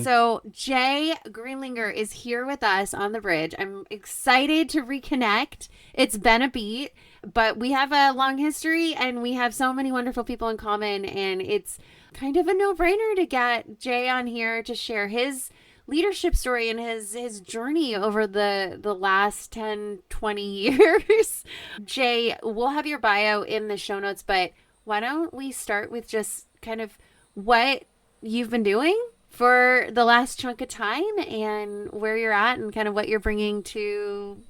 So Jay Greenlinger is here with us on the bridge. I'm excited to reconnect. It's been a beat, but we have a long history and we have so many wonderful people in common. And it's kind of a no-brainer to get Jay on here to share his leadership story and his journey over the last 10, 20 years. Jay, we'll have your bio in the show notes, but why don't we start with just kind of what you've been doing for the last chunk of time and where you're at and kind of what you're bringing to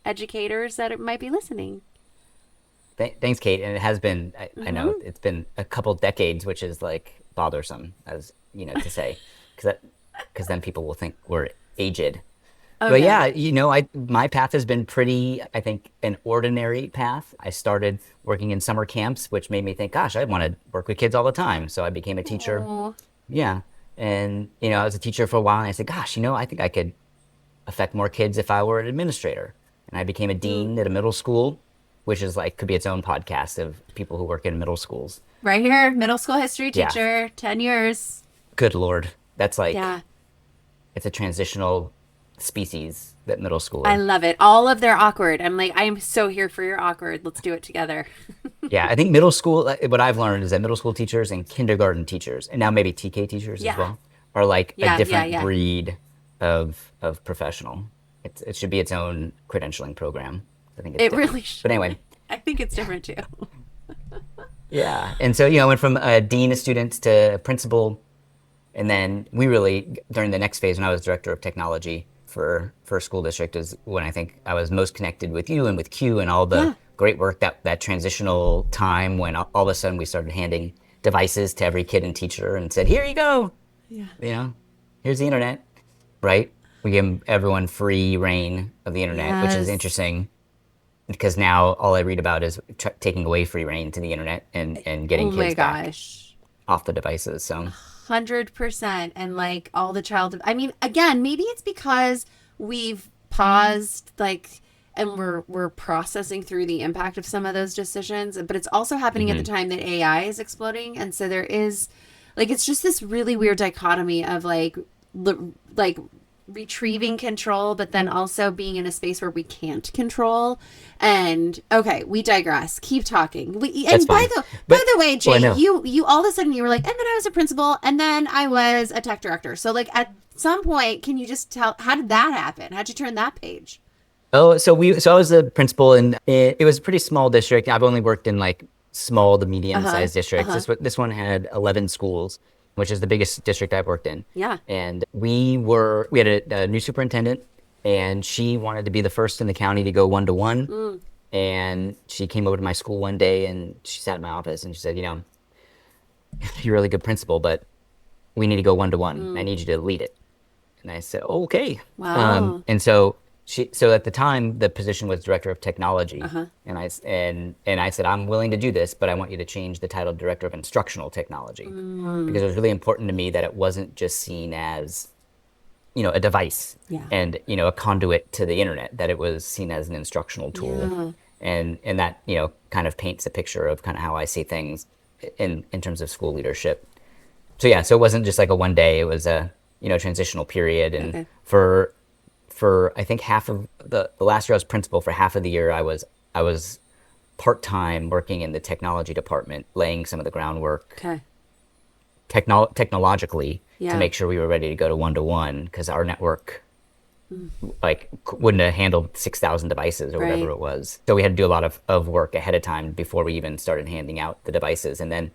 educators that might be listening. Thanks, Kate. And it has been, I know Mm-hmm. it's been a couple decades, which is like bothersome, as to say, because then people will think we're aged. But Okay. yeah, my path has been pretty, I think, an ordinary path. I started working in summer camps, which made me think, gosh, I want to work with kids all the time. So I became a teacher. Oh, Yeah. And, I was a teacher for a while and I said, gosh, I think I could affect more kids if I were an administrator. And I became a mm. dean at a middle school, which is like, could be its own podcast of people who work in middle schools. Right here, middle school history Yeah. teacher, 10 years. Good Lord. That's like, Yeah. it's a transitional species, that middle I schooler. love it. All of their awkward. I'm like, I am so here for your awkward. Let's do it together. Yeah. I think middle school, what I've learned is that middle school teachers and kindergarten teachers, and now maybe TK teachers as Yeah. well, are like a Yeah. Yeah. different Yeah. breed of professional. It should be its own credentialing program. I think it's It different. really But should. anyway, I think it's different too. yeah. And so, I went from a dean of students to principal. And then we really, during the next phase, when I was director of technology for a school district, is when I think I was most connected with you and with Q and all the Yeah. great work that transitional time when all of a sudden we started handing devices to every kid and teacher and said, here you go, Yeah. here's the internet, right? We give everyone free reign of the internet, which is Yes. interesting because now all I read about is taking away free reign to the internet and getting Oh my kids back gosh. off the devices. So 100%. And like all the I mean, again, maybe it's because we've paused, like, and we're processing through the impact of some of those decisions, but it's also happening at the time that AI is exploding. And so there is, like, it's just this really weird dichotomy of like retrieving control, but then also being in a space where we can't control. And okay, we digress. Keep talking. that's And fine. by But the way, well, I Jay, know. you all of a sudden you were like, and then I was a principal, and then I was a tech director. So like at some point, can you just tell how did that happen? How'd you turn that page? Oh, so I was the principal, and it was a pretty small district. I've only worked in like small to Uh huh. medium-sized Uh districts. huh. This one had 11 schools, which is the biggest district I've worked in. Yeah. And we had a new superintendent, and she wanted to be the first in the county to go one-to-one. Mm, And she came over to my school one day, and she sat in my office, and she said, you're a really good principal, but we need to go one-to-one. I mm. need you to lead it. And I said, okay. Wow. And so at the time, the position was director of Uh technology. huh. And I said, I'm willing to do this, but I want you to change the title director of instructional technology Mm, because it was really important to me that it wasn't just seen as, a device yeah. and, a conduit to the internet, that it was seen as an instructional tool. Yeah. And that, kind of paints a picture of kind of how I see things in terms of school leadership. So yeah, so it wasn't just like a one day, it was a, transitional period. And Okay. for I think half of the last year I was principal, for half of the year I was part-time working in the technology department, laying some of the groundwork Okay. technologically to Yeah. make sure we were ready to go to one because our network Mm, like wouldn't have handled 6,000 devices or whatever right. it was. So we had to do a lot of work ahead of time before we even started handing out the devices. And then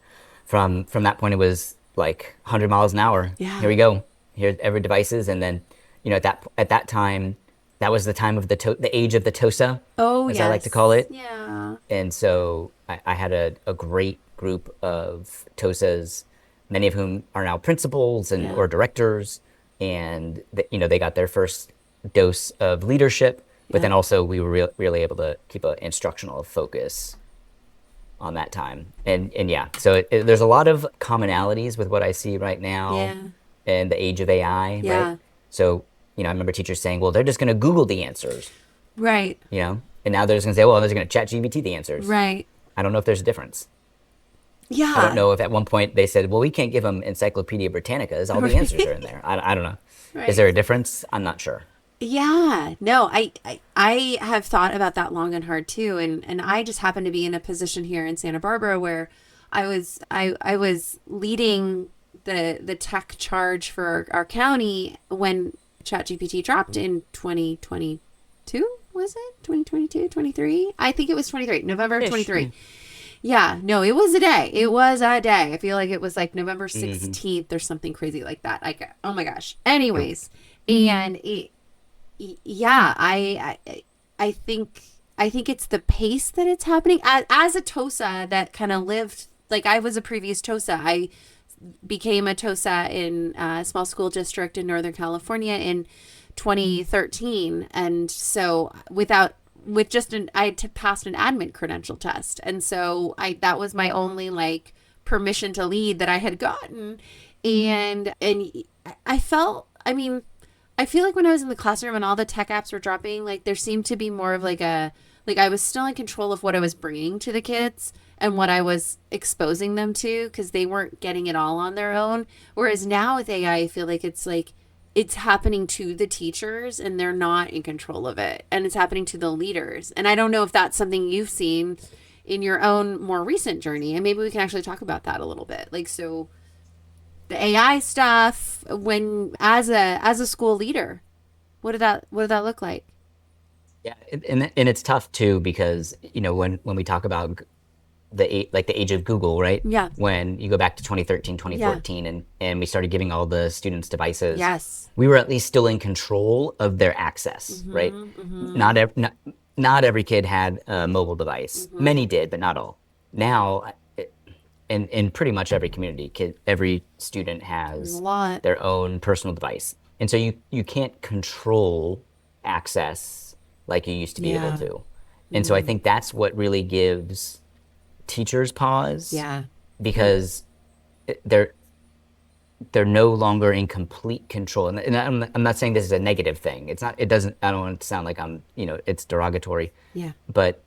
from that point, it was like 100 miles an hour. Yeah. Here we go. Here's every devices. And then, at that time, that was the time of the age of the TOSA, Oh as I like to call yes. it. Yeah. And so I had a great group of TOSAs, many of whom are now principals and Yeah. or directors, and they got their first dose of leadership. But Yeah. then also we were really able to keep an instructional focus on that time. And yeah, so there's a lot of commonalities with what I see right now Yeah. and the age of AI, right? Yeah. So I remember teachers saying, well, they're just going to Google the answers, Right. and now they're just going to say, well, they're going to chat GPT the answers. Right. I don't know if there's a difference. I don't Yeah. know if at one point they said, well, we can't give them Encyclopedia Britannicas. All the answers are in there. I don't know. Is Right. there a difference? I'm not sure. Yeah, no, I have thought about that long and hard too, and I just happen to be in a position here in Santa Barbara where I was leading the tech charge for our county when ChatGPT dropped in 2022, was it 2022, 23? I think it was 23, November of Ish. 23. Yeah. Yeah, no, it was a day. It was a day. I feel like it was like November hmm 16th or something crazy like that. Like, oh my gosh. Anyways, and yeah, I think it's the pace that it's happening. As a TOSA that kind of lived, like I was a previous TOSA. I became a TOSA in a small school district in Northern California in 2013, and so with just I had passed an admin credential test, and so I that was my only like permission to lead that I had gotten, and I felt, I mean, I feel like when I was in the classroom and all the tech apps were dropping, like there seemed to be more of like a, like I was still in control of what I was bringing to the kids and what I was exposing them to because they weren't getting it all on their own. Whereas now with AI, I feel like it's happening to the teachers and they're not in control of it. And it's happening to the leaders. And I don't know if that's something you've seen in your own more recent journey. And maybe we can actually talk about that a little bit. Like, so the AI stuff when as a school leader, what did that look like? Yeah, and it's tough too because when we talk about like the age of Google, right? Yeah. When you go back to 2013, Yeah. 2014, and we started giving all the students devices, Yes. we were at least still in control of their access, right? Not every kid had a mobile device. Many did, but not all. Now, in pretty much every community, every student There's a has lot. their own personal device, and so you can't control access like you used to be able Yeah. to. And so I think that's what really gives teachers pause Yeah. because they're no longer in complete control. And I'm not saying this is a negative thing. It's not. It doesn't. I don't want it to sound like it's derogatory. Yeah. But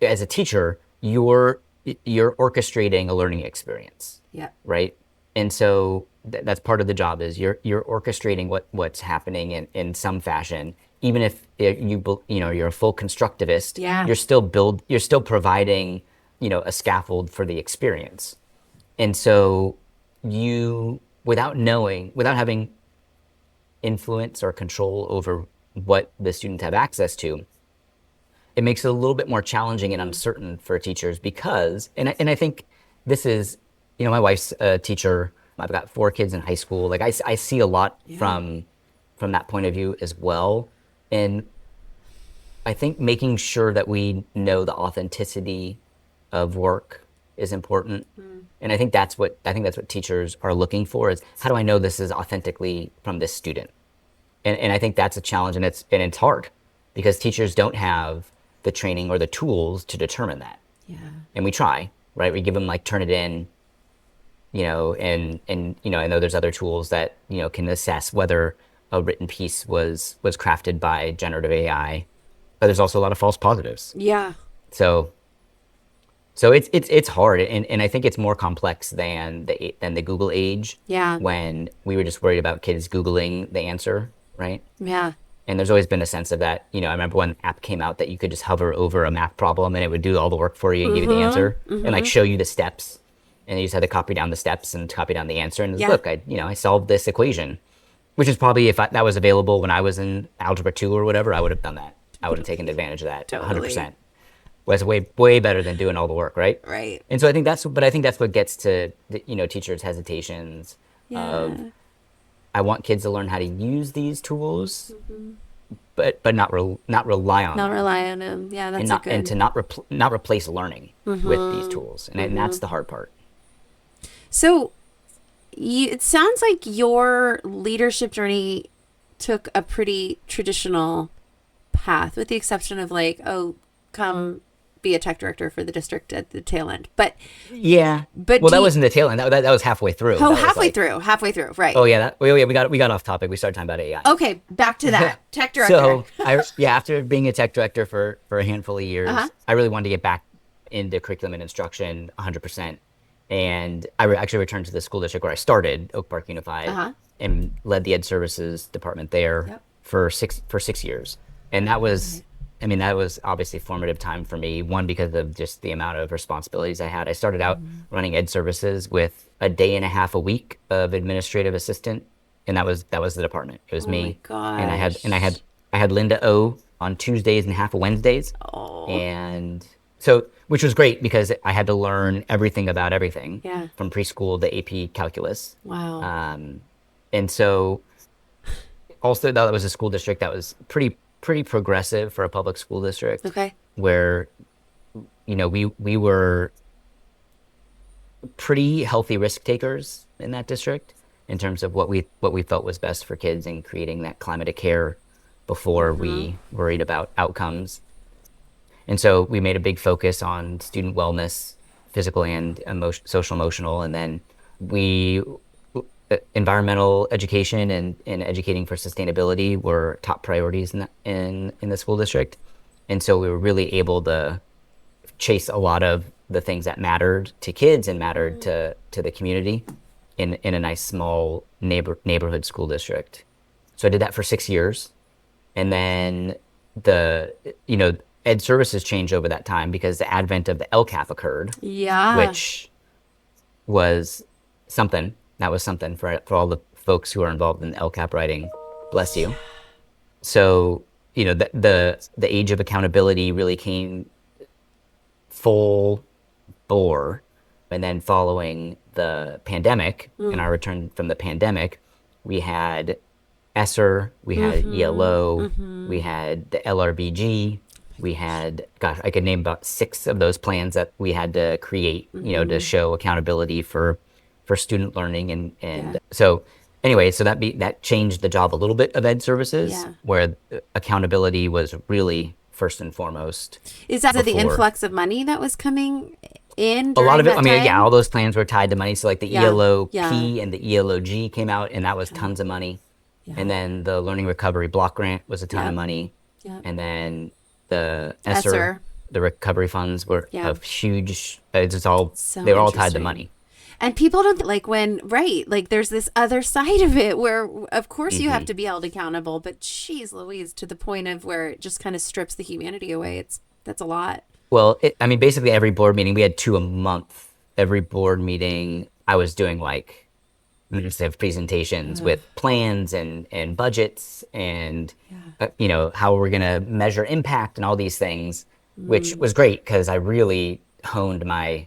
as a teacher, you're orchestrating a learning experience, Yeah. right? And so that's part of the job is you're orchestrating what's happening in some fashion. Even if you're a full constructivist, Yeah. you're still providing a scaffold for the experience. And so without having influence or control over what the students have access to, it makes it a little bit more challenging and uncertain for teachers because, and I think this is, my wife's a teacher. I've got 4 kids in high school. Like I see a lot Yeah. from that point of view as well. And I think making sure that we know the authenticity of work is important. And I think that's what teachers are looking for is how do I know this is authentically from this student? And I think that's a challenge and it's hard because teachers don't have the training or the tools to determine that. Yeah. And we try, right? We give them like turn it in, and I know there's other tools that, can assess whether a written piece was crafted by generative AI, but there's also a lot of false positives. Yeah. So it's hard, and I think it's more complex than the Google age Yeah. when we were just worried about kids Googling the answer, right? Yeah. And there's always been a sense of that. I remember when an app came out that you could just hover over a math problem and it would do all the work for you and give you the answer and like show you the steps. And you just had to copy down the steps and copy down the answer. And Yeah. look, I solved this equation, which is probably that was available when I was in Algebra 2 or whatever, I would have done that. I would have taken advantage of that Totally. 100%. Well, it's way better than doing all the work, right? Right. And so I think that's what gets to teachers' hesitations of Yeah. I want kids to learn how to use these tools, but not rely on Not them, rely on them. Yeah, that's and a not and good. to not replace learning with these tools, and that's the hard part. So, it sounds like your leadership journey took a pretty traditional path, with the exception of like, oh, come be a tech director for the district at the tail end. Yeah, But well, do that you- wasn't the tail end. That was halfway through. Oh, That was halfway through, right? Oh yeah, we got off topic. We started talking about AI. Okay, back to that. Tech director. So after being a tech director for a handful of years, Uh-huh. I really wanted to get back into curriculum and instruction 100%. And I actually returned to the school district where I started, Oak Park Unified, Uh-huh. and led the Ed Services department there Yep. for 6 years. And that was, Right. I mean, that was obviously formative time for me. One, because of just the amount of responsibilities I had. I started out running Ed Services with a day and a half a week of administrative assistant, and that was the department. It was Oh my me, and gosh. I had Linda O on Tuesdays and half of Wednesdays, Oh. and so, which was great because I had to learn everything about everything Yeah. from preschool to AP calculus. Wow. And so also that was a school district that was pretty progressive for a public school district, Okay. where we were pretty healthy risk takers in that district in terms of what we felt was best for kids and creating that climate of care before Mm-hmm. we worried about outcomes. And so we made a big focus on student wellness, physical and social emotional, and then we environmental education and educating for sustainability were top priorities in the school district. And so we were really able to chase a lot of the things that mattered to kids and mattered to the community in a nice small neighborhood school district. So I did that for 6 years, and then the ed services changed over that time because the advent of the LCAP occurred, Yeah. which was something. That was something for all the folks who are involved in LCAP writing. Bless you. So the age of accountability really came full bore, and then following the pandemic and our return from the pandemic, we had ESSER, we had Mm-hmm. ELO, Mm-hmm. we had the LRBG, we had, gosh, I could name about 6 of those plans that we had to create, to Mm-hmm. show accountability for student learning, Yeah. and so anyway, so that changed the job a little bit of Ed Services, Yeah. where accountability was really first and foremost Is that the before influx of money that was coming in a lot during of it. I that mean, yeah, time? all those plans were tied to money. So like the Yeah. Yeah. ELOP and the ELOG came out, and that was Yeah. tons of money. And Yeah. then the Learning Recovery Block Grant was a ton of Yep. money. Yep. And then the ESSER, Esser. the recovery funds were Yeah. a huge. It's all So they were all tied to interesting. money. And people don't like when, right, like there's this other side of it where, of course, you have Hmm. to be held accountable, but geez Louise, to the point of where it just kind of strips the humanity away. That's a lot. Well, I mean, basically every board meeting we had 2 a month. Every board meeting, I was doing like administrative presentations Uh, with plans and budgets and yeah. how we're going to measure impact and all these things, which Mm, was great because I really honed my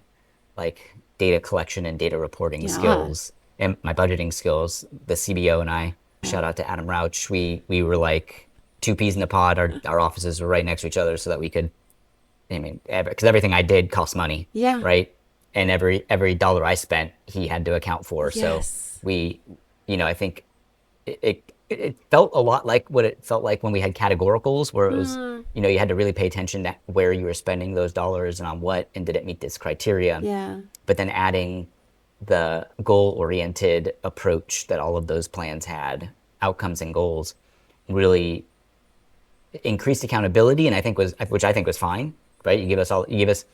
like data collection and data reporting yeah. skills and my budgeting skills. The CBO and I, shout out to Adam Rauch, we were like two peas in a pod. Our offices were right next to each other so that we could, I mean, because everything I did cost money, Yeah. right? And every dollar I spent, he had to account for. So Yes. we, I think it felt a lot like what it felt like when we had categoricals, where it was, Mm, you had to really pay attention to where you were spending those dollars and on what, and did it meet this criteria. yeah. But then adding the goal-oriented approach that all of those plans had, outcomes and goals, really increased accountability, and which I think was fine, right? You give us,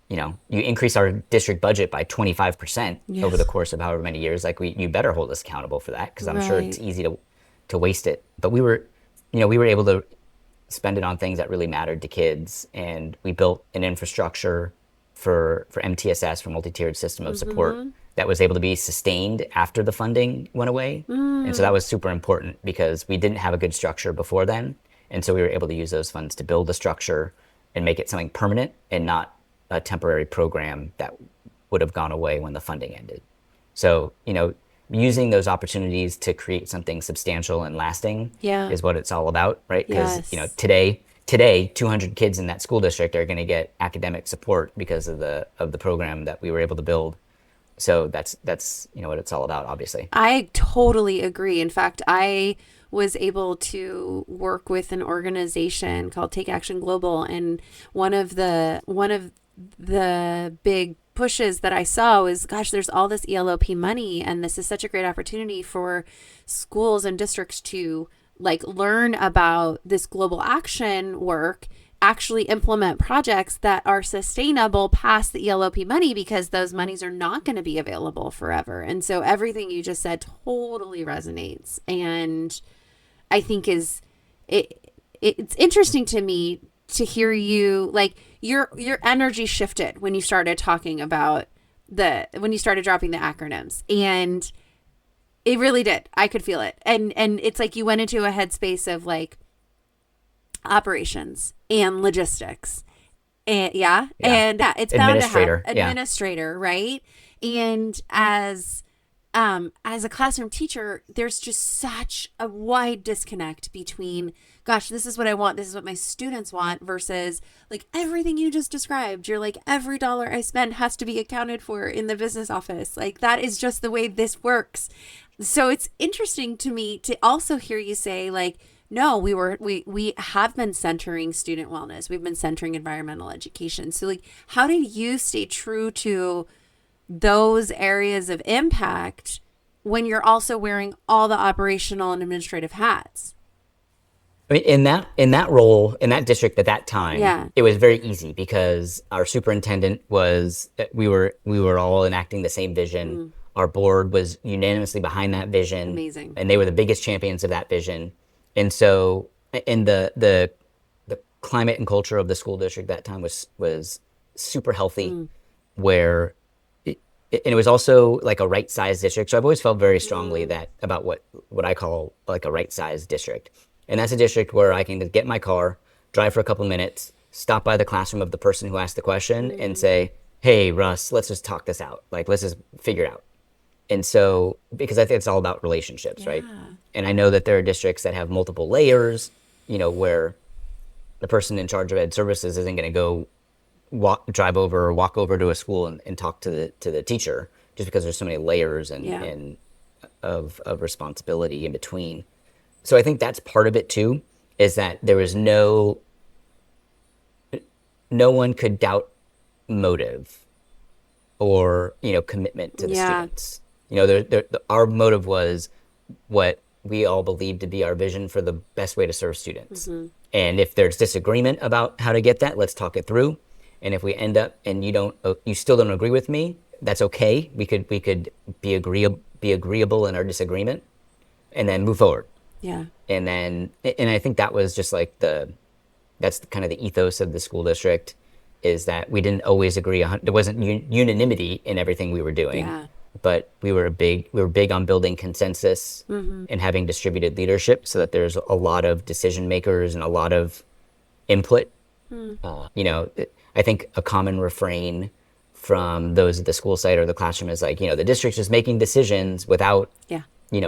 you increase our district budget by 25% over the Yes. course of however many years. Like you better hold us accountable for that, because I'm sure it's Right. easy to waste it. But we were able to spend it on things that really mattered to kids, and we built an infrastructure for MTSS, for multi-tiered system of support, Mm-hmm. that was able to be sustained after the funding went away. And so that Mm, was super important because we didn't have a good structure before then. And so we were able to use those funds to build a structure and make it something permanent and not a temporary program that would have gone away when the funding ended. So, using those opportunities to create something substantial and lasting yeah. is what it's all about, right? Because, Yes. today 200 kids in that school district are going to get academic support because of the program that we were able to build. So that's what it's all about, obviously. I totally agree. In fact, I was able to work with an organization called Take Action Global, and one of the big pushes that I saw was, gosh, there's all this ELOP money, and this is such a great opportunity for schools and districts to like learn about this global action work actually implement projects that are sustainable past the ELOP money, because those monies are not going to be available forever. And so everything you just said totally resonates. And I think it's interesting to me to hear you, like, your energy shifted when you started talking about when you started dropping the acronyms, and it really did. I could feel it. And it's like you went into a headspace of like operations and logistics. And it's bound to have administrator, right? And as a classroom teacher, there's just such a wide disconnect between, gosh, this is what I want, this is what my students want, versus like everything you just described. You're like, every dollar I spend has to be accounted for in the business office. Like, that is just the way this works. So it's interesting to me to also hear you say, like, no, we have been centering student wellness. We've been centering environmental education. So like, how did you stay true to those areas of impact when you're also wearing all the operational and administrative hats? I mean, in that role, in that district at that time, it was very easy because our superintendent we were all enacting the same vision. Our board was unanimously behind that vision. Amazing. And they were the biggest champions of that vision. And so, in the climate and culture of the school district that time was super healthy, where and it was also like a right-sized district. So I've always felt very strongly that about what I call like a right-sized district. And that's a district where I can just get in my car, drive for a couple minutes, stop by the classroom of the person who asked the question and say, hey, Russ, let's just talk this out. Like, let's just figure it out. And so, because I think it's all about relationships, right? And I know that there are districts that have multiple layers, where the person in charge of ed services isn't going to go drive over or walk over to a school and talk to the teacher, just because there's so many layers and of responsibility in between. So I think that's part of it too, is that there was no one could doubt motive or commitment to the students. Our motive was what we all believed to be our vision for the best way to serve students. And if there's disagreement about how to get that, let's talk it through. And if we end up and you still don't agree with me, that's okay. We could be agreeable in our disagreement, and then move forward. Yeah. And I think that was just like that's kind of the ethos of the school district, is that we didn't always agree. There wasn't unanimity in everything we were doing. Yeah. But we were big on building consensus and having distributed leadership, so that there's a lot of decision makers and a lot of input. I think a common refrain from those at the school site or the classroom is like, the district's just making decisions without,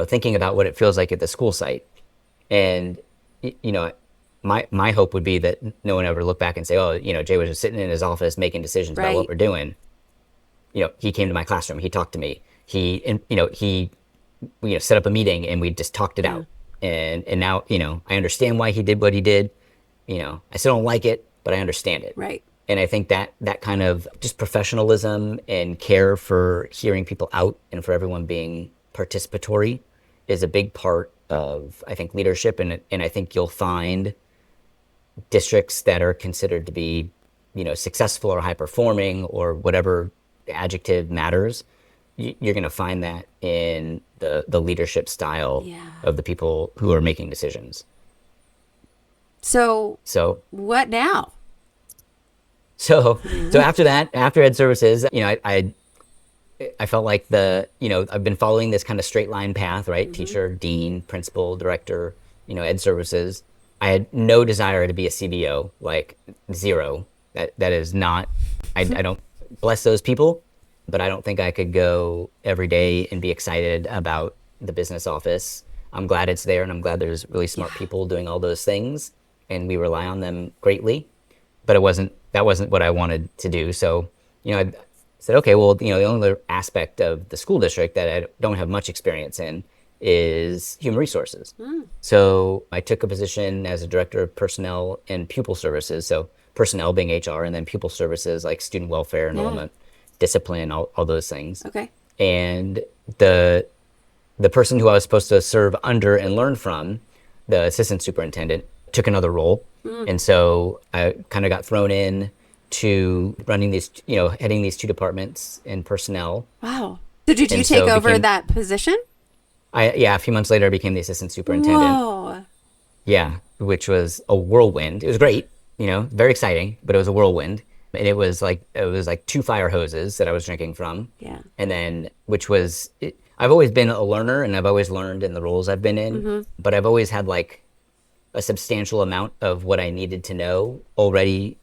thinking about what it feels like at the school site. And, my hope would be that no one ever look back and say, oh, Jay was just sitting in his office making decisions about what we're doing. He came to my classroom, he talked to me, he set up a meeting and we just talked it out. And now, I understand why he did what he did. I still don't like it, but I understand it. Right. And I think that kind of just professionalism and care for hearing people out and for everyone being participatory is a big part of, I think, leadership. And I think you'll find districts that are considered to be, successful or high performing or whatever adjective matters. You're going to find that in the leadership style of the people who are making decisions. So what now? So after that, after ed services, I felt like I've been following this kind of straight line path, right? Teacher, dean, principal, director, ed services. I had no desire to be a CBO, like zero. That is not, I don't bless those people, but I don't think I could go every day and be excited about the business office. I'm glad it's there, and I'm glad there's really smart people doing all those things, and we rely on them greatly. But that wasn't what I wanted to do. So, I said, okay, well, the only other aspect of the school district that I don't have much experience in is human resources. So I took a position as a director of personnel and pupil services. So personnel being HR, and then pupil services like student welfare, enrollment, discipline, all those things. Okay. And the person who I was supposed to serve under and learn from, the assistant superintendent, took another role. And so I kind of got thrown in to running these, heading these two departments in personnel. Wow. So did you And take so over became, that position? a few months later, I became the assistant superintendent. Whoa. Yeah, which was a whirlwind. It was great, very exciting, but it was a whirlwind. And it was like two fire hoses that I was drinking from. Yeah. And then, I've always been a learner and I've always learned in the roles I've been in, but I've always had like a substantial amount of what I needed to know already,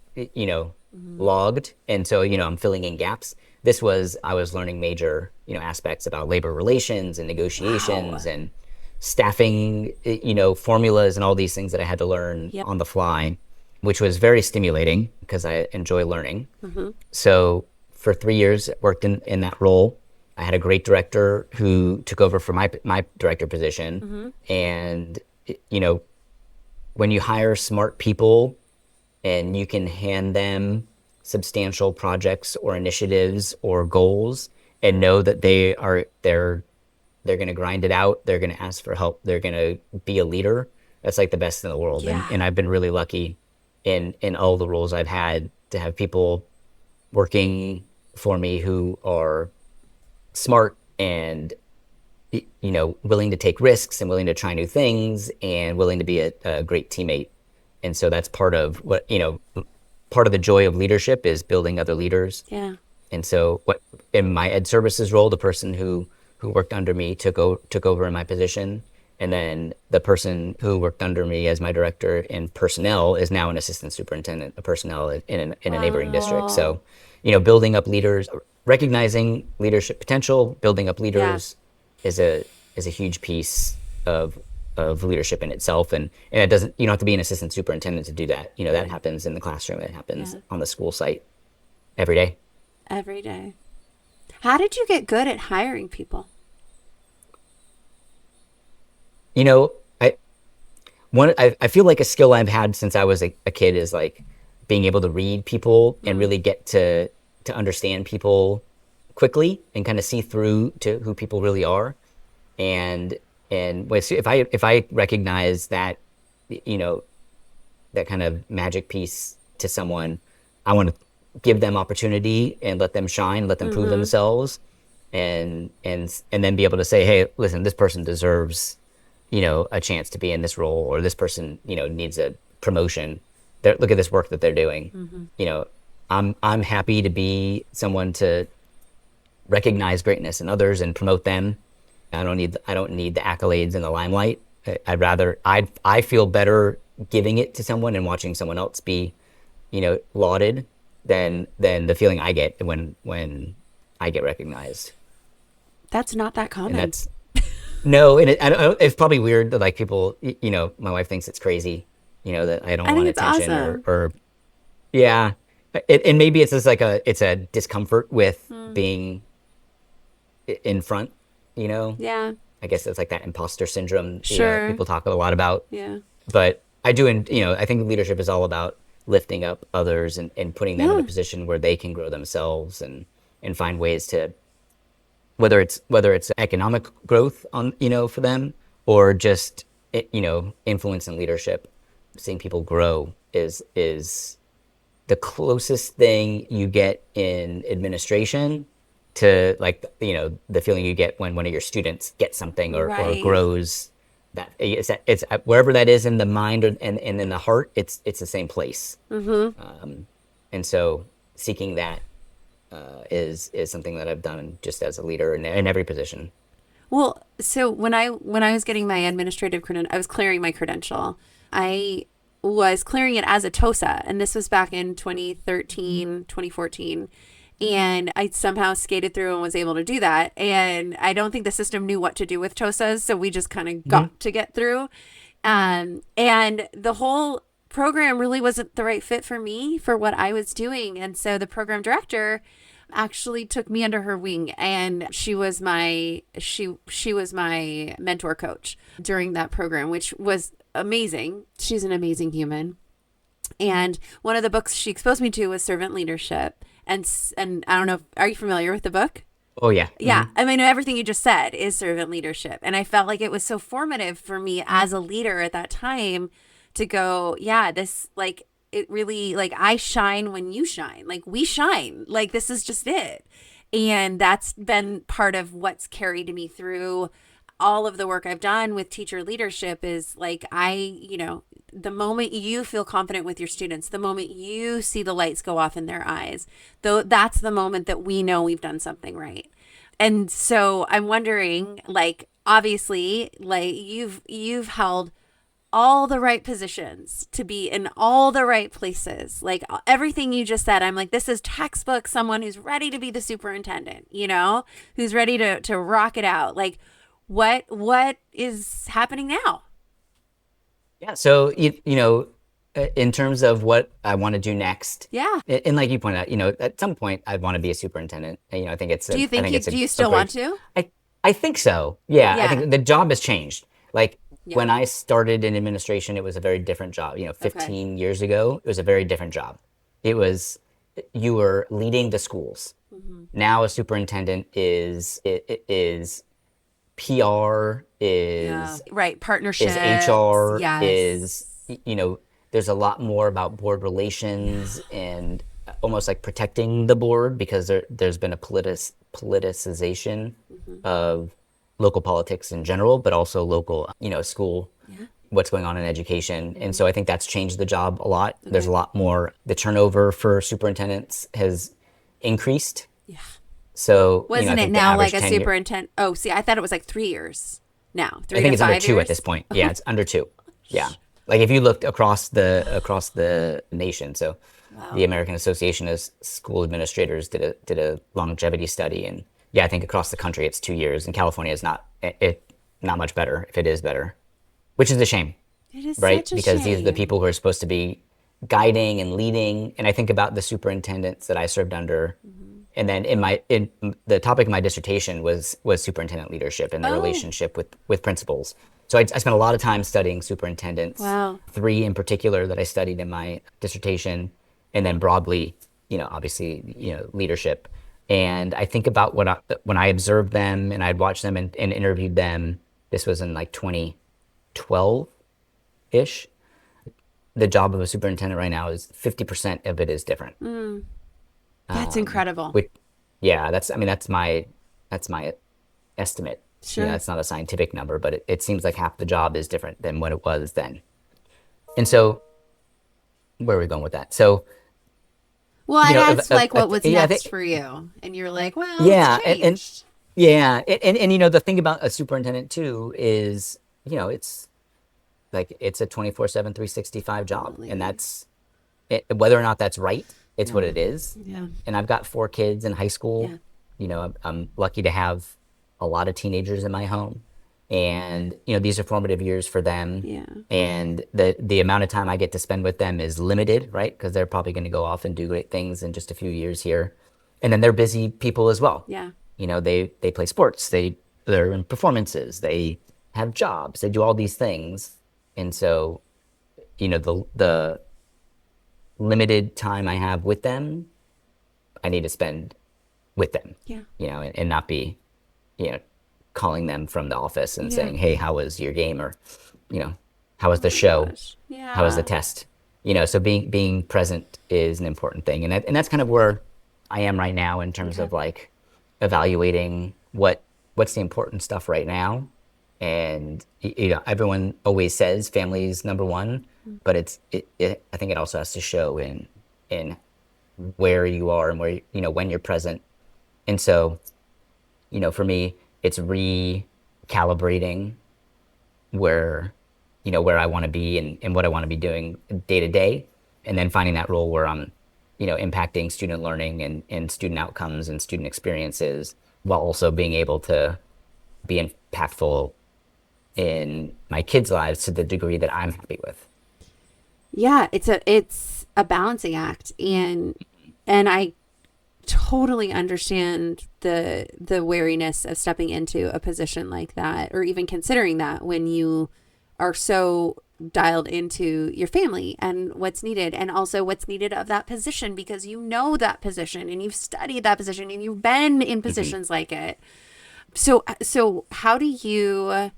logged. And so, I'm filling in gaps. I was learning major, aspects about labor relations and negotiations Wow. and staffing, formulas and all these things that I had to learn Yep. on the fly, which was very stimulating because I enjoy learning. So for 3 years, worked in that role. I had a great director who took over for my director position. And, when you hire smart people and you can hand them substantial projects or initiatives or goals and know that they're going to grind it out, they're going to ask for help, they're going to be a leader, that's like the best in the world. and, Yeah. and I've been really lucky in all the roles I've had to have people working for me who are smart and willing to take risks and willing to try new things and willing to be a great teammate. And so that's part of part of the joy of leadership is building other leaders. Yeah. And so in my ed services role, the person who worked under me took over in my position. And then the person who worked under me as my director in personnel is now an assistant superintendent of personnel in a neighboring district. So, building up leaders, recognizing leadership potential, building up Yeah. leaders is a huge piece of leadership in itself. And it doesn't, you don't have to be an assistant superintendent to do that. That happens in the classroom. It happens Yeah. on the school site every day. Every day. How did you get good at hiring people? You know, I feel like a skill I've had since I was a kid is like being able to read people and really get to understand people quickly and kind of see through to who people really are. And if I recognize that, that kind of magic piece to someone, I want to give them opportunity and let them shine, let them prove themselves, and then be able to say, hey, listen, this person deserves, a chance to be in this role, or this person, needs a promotion. Look at this work that they're doing. I'm happy to be someone to recognize greatness in others and promote them. I don't need the accolades and the limelight. I feel better giving it to someone and watching someone else be, lauded than the feeling I get when I get recognized. That's not that common. And that's no, and it's probably weird that like people, my wife thinks it's crazy, that I don't I think want it's attention awesome. or yeah, and maybe it's just like it's a discomfort with being in front, Yeah. I guess it's like that imposter syndrome, Sure. people talk a lot about. Yeah. But I do, and I think leadership is all about lifting up others and putting them in Yeah. a position where they can grow themselves and find ways to, whether it's economic growth on, for them, or just, influence and leadership. Seeing people grow is the closest thing you get in administration to like, the feeling you get when one of your students gets something or Right. grows. It's wherever that is in the mind and in the heart, it's the same place. And so seeking that is something that I've done just as a leader in every position. Well, so when I was getting my administrative credential, I was clearing my credential. I was clearing it as a TOSA, and this was back in 2013, 2014. And I somehow skated through and was able to do that. And I don't think the system knew what to do with TOSAs, so we just kind of got to get through. And the whole program really wasn't the right fit for me for what I was doing. And so the program director actually took me under her wing, and she was my mentor coach during that program, which was amazing. She's an amazing human. And one of the books she exposed me to was Servant Leadership. And I don't know, are you familiar with the book? Oh yeah. Yeah. I mean, everything you just said is servant leadership. And I felt like it was so formative for me as a leader at that time to go, yeah, this like it really like I shine when you shine. Like we shine. Like this is just it. And that's been part of what's carried me through all of the work I've done with teacher leadership is like the moment you feel confident with your students, the moment you see the lights go off in their eyes, though that's the moment that we know we've done something right. And so I'm wondering, like, obviously, like you've held all the right positions to be in all the right places. Like everything you just said, I'm like, this is textbook someone who's ready to be the superintendent, who's ready to rock it out. Like what is happening now? Yeah. So, in terms of what I want to do next, Yeah. and like you pointed out, at some point I'd want to be a superintendent. I think I think it's Do you a still want great, to? I, I think so. Yeah. I Yeah. think the job has changed. Like Yeah. when I started in administration, it was a very different job. Okay. 15 years ago, it was a very different job. It was, you were leading the schools. Mm-hmm. Now a superintendent is PR, Yeah. is Right. is Partnerships. HR, is, Yes. there's a lot more about board Yeah. relations and almost like protecting the board because there's been a politicization Mm-hmm. of local politics in general, but also local, school, Yeah. what's going on in education. And Mm-hmm. so I think that's changed the job a lot. There's a Okay. lot more, the turnover for superintendents has increased. Yeah. So, I Wasn't it think the now like average a tenure, superintendent? Oh, see, I thought it was like 3 years now, I three think to it's under five two at this years. point. Yeah, it's under two. Yeah. Like if you looked across the nation, so the Wow. American Association of School Administrators did a longevity study, and yeah, I think across the country it's 2 years, and California is not much better if it is better, which is a shame, It is right? such a Because these are the shame. people who are supposed to be guiding and leading, and I think about the superintendents that I served under, Mm-hmm. and then in the topic of my dissertation was superintendent leadership and the Oh, relationship with principals. So I spent a lot of time studying superintendents, wow. three in particular that I studied in my dissertation, and then broadly, obviously, leadership. And I think about when I observed them and I'd watched them and interviewed them. This was in like 2012 ish. The job of a superintendent right now is 50% of it is different. Mm, that's incredible. Which, yeah, that's my estimate. Sure. It's not a scientific number, but it seems like half the job is different than what it was then. And so, where are we going with that? So, Well, I asked like what was yeah, I next think, for you, and you're like, well, it's yeah, and changed. yeah, and the thing about a superintendent too is, it's like it's a 24/7, 365 job, and Totally. that's whether or not that's right, it's what Yeah. it is. Yeah. And I've got four kids in high school. Yeah. I'm lucky to have a lot of teenagers in my home, and these are formative years for them. Yeah. And the amount of time I get to spend with them is limited, right? Because they're probably going to go off and do great things in just a few years here, and then they're busy people as well. Yeah. They play sports, they're in performances, they have jobs, they do all these things, and so the limited time I have with them, I need to spend with them, Yeah. and not be, you know, calling them from the office and Yeah. saying, "Hey, how was your game?" or, you know, "How was Oh the my show? gosh. How was the Yeah. test?" So being present is an important thing, and that's kind of where I am right now in terms Okay. of like evaluating what's the important stuff right now. And everyone always says family is number one, but I think it also has to show in where you are and where when you're present. And so for me, it's recalibrating where where I want to be and what I want to be doing day to day, and then finding that role where I'm impacting student learning and student outcomes and student experiences while also being able to be impactful in my kids' lives to the degree that I'm happy with. Yeah, it's a balancing act, and I totally understand the wariness of stepping into a position like that, or even considering that when you are so dialed into your family and what's needed, and also what's needed of that position, because you know that position and you've studied that position and you've been in Mm-hmm. positions like it. So how do you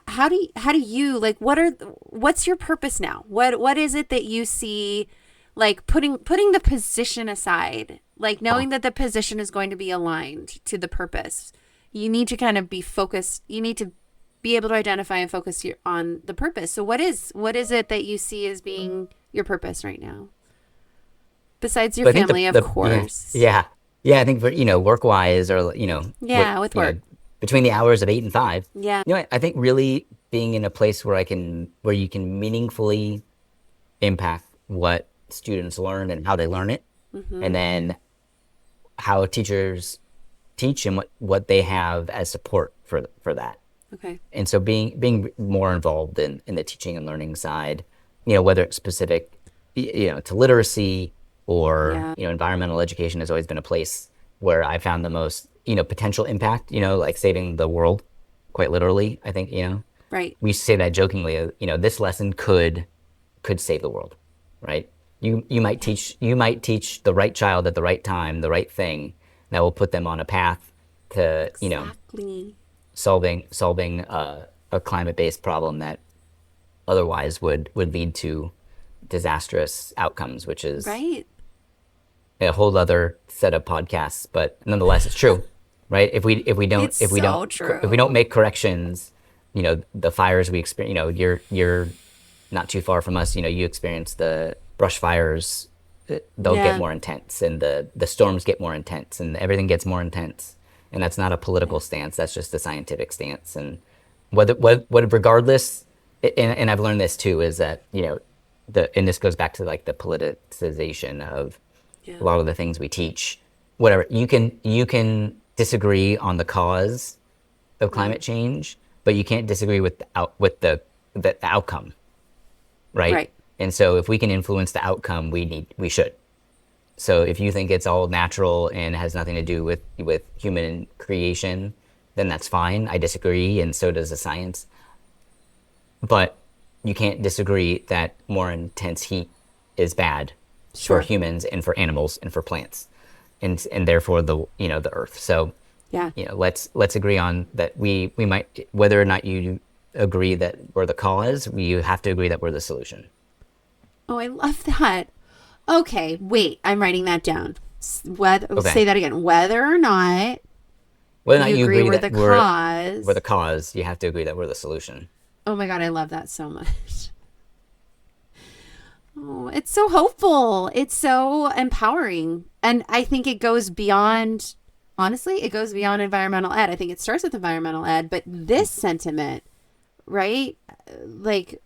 how do you like what's your purpose now? What is it that you see, like putting the position aside, like Huh. knowing that the position is going to be aligned to the purpose. You need to kind of be focused. You need to be able to identify and focus on the purpose. So what is it that you see as being your purpose right now? Besides your But I think family, of yeah, course. yeah, yeah. I think for, work wise, or what, Yeah, with work. between the hours of 8 and 5, Yeah. I think really being in a place where you can meaningfully impact what students learn and how they learn it, and then how teachers teach and what they have as support for that. Okay. And so being more involved in the teaching and learning side, whether it's specific, to literacy, or Yeah. environmental education has always been a place where I found the most potential impact. Like saving the world, quite literally. I think Right. we say that jokingly. This lesson could save the world, right? You might teach the right child at the right time the right thing that will put them on a path to Exactly. solving a climate based problem that otherwise would lead to disastrous outcomes, which is Right. a whole other set of podcasts. But nonetheless, it's true, right? It's so If we don't true. make corrections, the fires we experience. You're not too far from us. You experience the brush fires. They'll get Yeah. more intense, and the storms get more intense, and everything gets more intense. And that's not a political Yeah. stance. That's just a scientific stance. And what regardless, and I've learned this too, is that and this goes back to like the politicization of Yeah. a lot of the things we teach. Whatever, you can disagree on the cause of Mm. climate change, but you can't disagree with the outcome, right? Right. And so if we can influence the outcome, we should. So if you think it's all natural and has nothing to do with human creation, then that's fine. I disagree, and so does the science. But you can't disagree that more intense heat is bad for Sure. humans and for animals and for plants, and therefore the earth. So Yeah. let's agree on that. We might, whether or not you agree that we're the cause, we have to agree that we're the solution. Oh, I love that. Okay, wait. I'm writing that down. Say Okay. that again. Whether or not Whether or not you you agree agree we're that the we're the cause. cause, you have to agree that we're the solution. Oh my God, I love that so much. Oh, it's so hopeful. It's so empowering. And I think it goes beyond, honestly, it goes beyond environmental ed. I think it starts with environmental ed, but this sentiment, right? Like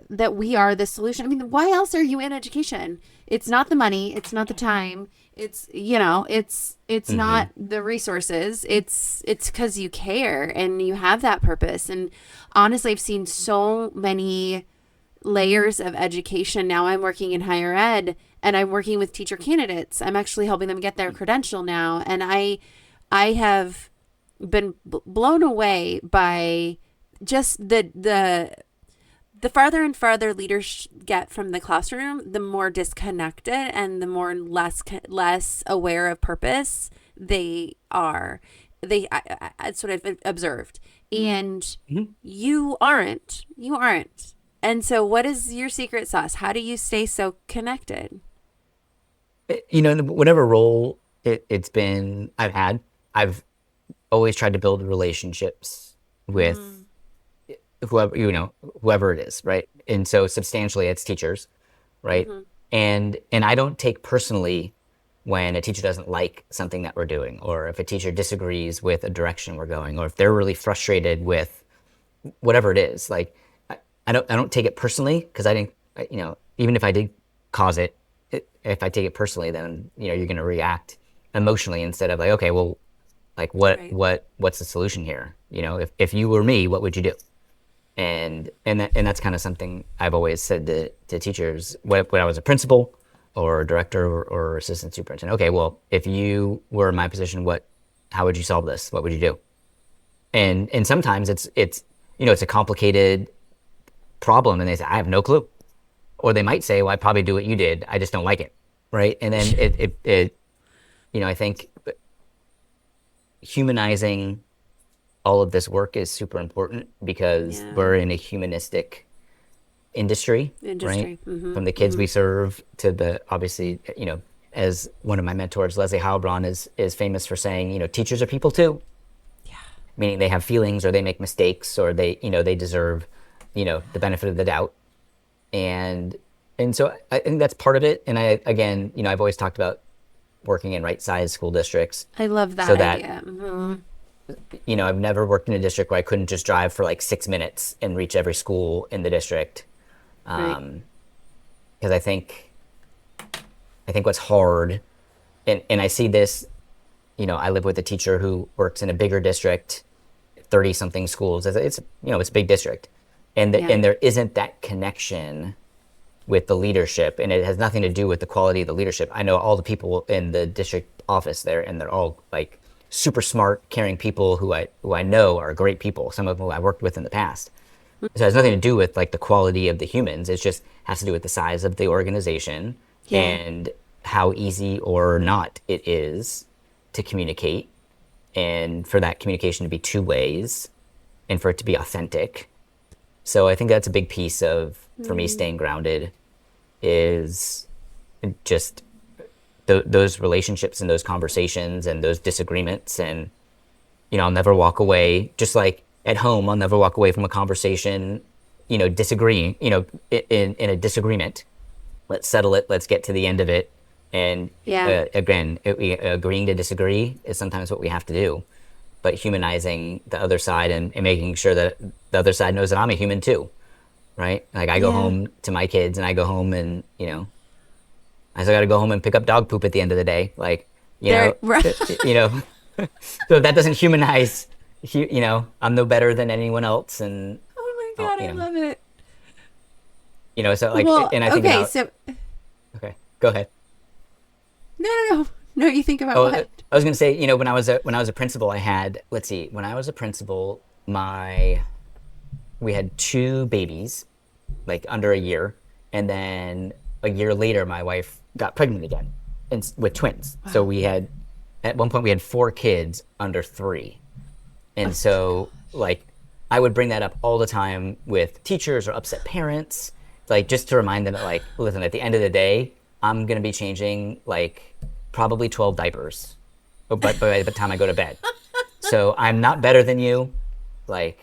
that we are the solution. I mean, why else are you in education? It's not the money, it's not the time. It's Hmm. not the resources. It's cuz you care and you have that purpose. And honestly, I've seen so many layers of education. Now I'm working in higher ed and I'm working with teacher candidates. I'm actually helping them get their credential now, and I have been blown away by just the farther and farther leaders get from the classroom, the more disconnected and the more less aware of purpose they are. That's what I've observed, and Hmm. you aren't. You aren't. And so, what is your secret sauce? How do you stay so connected? Whatever role it's been I've had, I've always tried to build relationships with Mm, whoever it is, right? And so substantially it's teachers, right? mm-hmm. And I don't take personally when a teacher doesn't like something that we're doing, or if a teacher disagrees with a direction we're going, or if they're really frustrated with whatever it is. Like I don't take it personally, because I didn't, even if I did cause if I take it personally, then you're going to react emotionally instead of like, okay, well, like Right. what's the solution here? If you were me, what would you do? And that's kind of something I've always said to teachers when I was a principal or a director, or assistant superintendent. Okay, well, if you were in my position, how would you solve this? What would you do? And sometimes it's a complicated problem, and they say I have no clue, or they might say, well, I probably do what you did, I just don't like it, right? And then I think humanizing all of this work is super important because Yeah. we're in a humanistic industry, right? Industry. Mm-hmm. From the kids Mm-hmm. we serve to the, obviously, as one of my mentors, Leslie Heilbronn, is famous for saying, teachers are people too, Yeah. meaning they have feelings or they make mistakes or they deserve, the benefit of the doubt. And so I think that's part of it. And I, again, I've always talked about working in right-sized school districts I love that so that, idea. Mm-hmm. I've never worked in a district where I couldn't just drive for like 6 minutes and reach every school in the district. Right. Because I think what's hard, and I see this, I live with a teacher who works in a bigger district, 30 something schools. It's a big district. Yeah. And there isn't that connection with the leadership, and it has nothing to do with the quality of the leadership. I know all the people in the district office there, and they're all like super smart, caring people who I know are great people. Some of them I worked with in the past. So it has nothing to do with like the quality of the humans. It just has to do with the size of the organization Yeah. and how easy or not it is to communicate, and for that communication to be two ways and for it to be authentic. So I think that's a big piece of, for me, Mm. staying grounded is just those relationships and those conversations and those disagreements. And, I'll never walk away, just like at home, I'll never walk away from a conversation, disagreeing, in a disagreement. Let's settle it. Let's get to the end of it. And Yeah. again, agreeing to disagree is sometimes what we have to do. But humanizing the other side and making sure that the other side knows that I'm a human too, right? Like I go Yeah. home to my kids and I go home and, I still got to go home and pick up dog poop at the end of the day. Like, There. Right. you know, so that doesn't humanize, I'm no better than anyone else. And, Oh my oh, God, I love it. so like, Well, and I think okay, about, so okay, go ahead. no, no, no, no. You think about Oh, what? I was going to say, when I was a principal, I had, let's see, when I was a principal, we had two babies, like under a year, and then a year later, my wife got pregnant again, and with twins. So Wow. at one point, we had four kids under three, and so like, I would bring that up all the time with teachers or upset parents, like just to remind them that like, listen, at the end of the day, I'm gonna be changing like probably 12 diapers, but by the time I go to bed, so I'm not better than you, like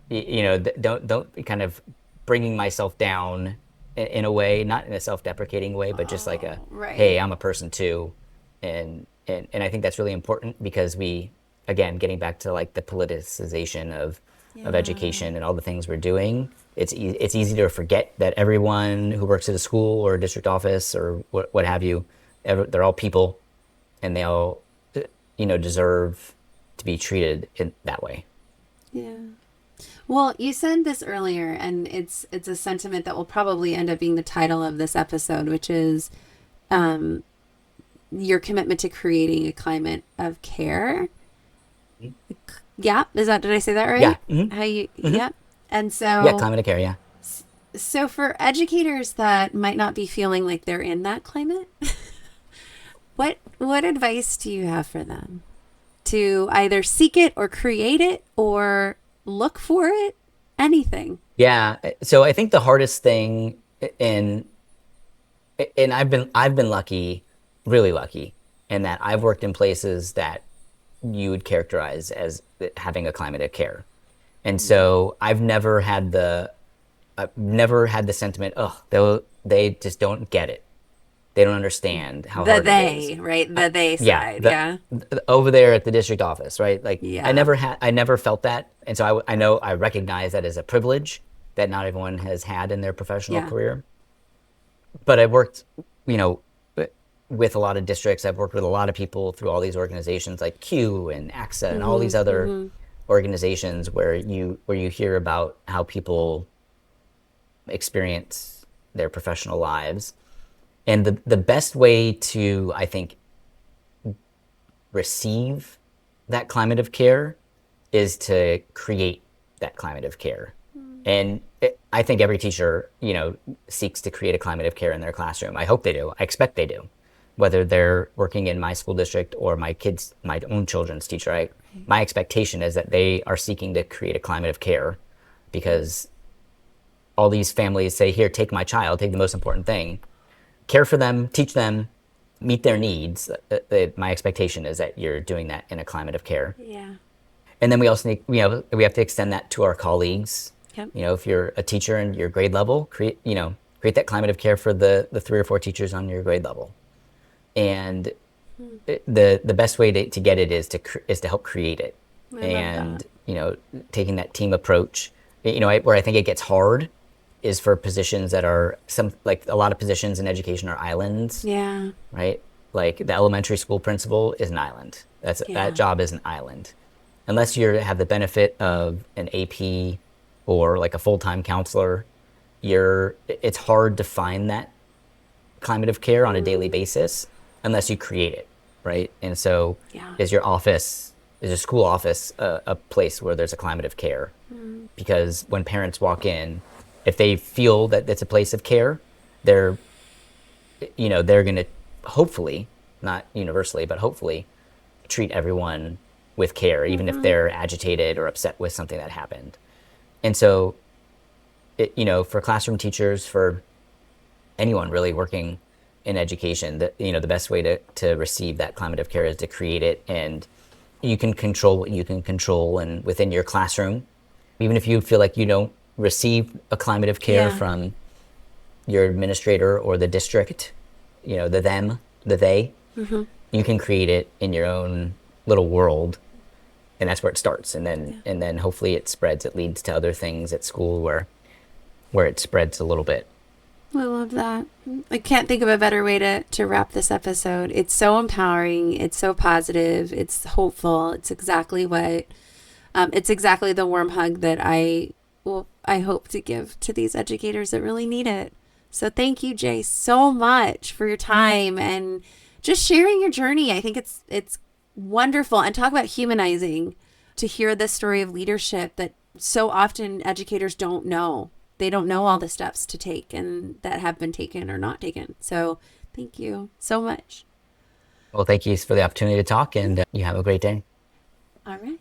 don't kind of bringing myself down in a way, not in a self-deprecating way, but just like a, Oh, hey, right. I'm a person too. And I think that's really important because again, getting back to like the politicization of Yeah. education and all the things we're doing, it's easy to forget that everyone who works at a school or a district office or what have you, they're all people, and they all deserve to be treated in that way. Yeah. Well, you said this earlier, and it's a sentiment that will probably end up being the title of this episode, which is um, your commitment to creating a climate of care. Yeah, is that, did I say that Yeah. right? How you? Yeah. And Yeah, so, climate of care. Yeah. so for educators that might not be feeling like they're in that climate, what advice do you have for them to either seek it or create it or look for it? Anything. Yeah. So I think the hardest thing, and I've been lucky, really lucky, in that I've worked in places that you would characterize as having a climate of care. And so I've never had the sentiment, oh, they just don't get it. They don't understand how The hard it is. they, right? The they Yeah, side. Yeah. over there at the district office, right? Like Yeah. I never felt that, and so I know I recognize that as a privilege that not everyone has had in their professional Yeah. career. But I've worked, you know, with a lot of districts. I've worked with a lot of people through all these organizations like Q and AXA and all these Mm-hmm. other Mm-hmm. organizations where you hear about how people experience their professional lives. And the best way to, I think, receive that climate of care is to create that climate of care. And I think every teacher, seeks to create a climate of care in their classroom. I hope they do. I expect they do. Whether they're working in my school district or my own children's teacher, my expectation is that they are seeking to create a climate of care, because all these families say, here, take my child, take the most important thing, care for them, teach them, meet their needs. My expectation is that you're doing that in a climate of care. Yeah. And then we also need, we have to extend that to our colleagues. Yep. If you're a teacher in your grade level, create that climate of care for the 3 or 4 teachers on your grade level. And the best way to get it is to help create it. I And love taking that team approach. Where I think it gets hard is for positions that are like a lot of positions in education are islands. that. Yeah. Right? Like the elementary school principal is an island. That job is an island. Unless you have the benefit of an AP or like a full-time counselor, it's hard to find that climate of care on a daily basis unless you create it, right? And so is your school office a place where there's a climate of care? Because when parents walk in, if they feel that it's a place of care, they're going to hopefully, not universally, but hopefully treat everyone with care, even if they're agitated or upset with something that happened. And so, for classroom teachers, for anyone really working in education, the best way to receive that climate of care is to create it, and you can control what you can control, and within your classroom, even if you feel like you don't receive a climate of care from your administrator or the district, the they, you can create it in your own little world, and that's where it starts. And then hopefully it spreads. It leads to other things at school where it spreads a little bit. I love that. I can't think of a better way to wrap this episode. It's so empowering. It's so positive. It's hopeful. It's exactly the warm hug that I hope to give to these educators that really need it. So thank you, Jay, so much for your time and just sharing your journey. I think it's wonderful, and talk about humanizing, to hear this story of leadership that so often educators don't know. They don't know all the steps to take and that have been taken or not taken. So thank you so much. Well, thank you for the opportunity to talk, and you have a great day. All right.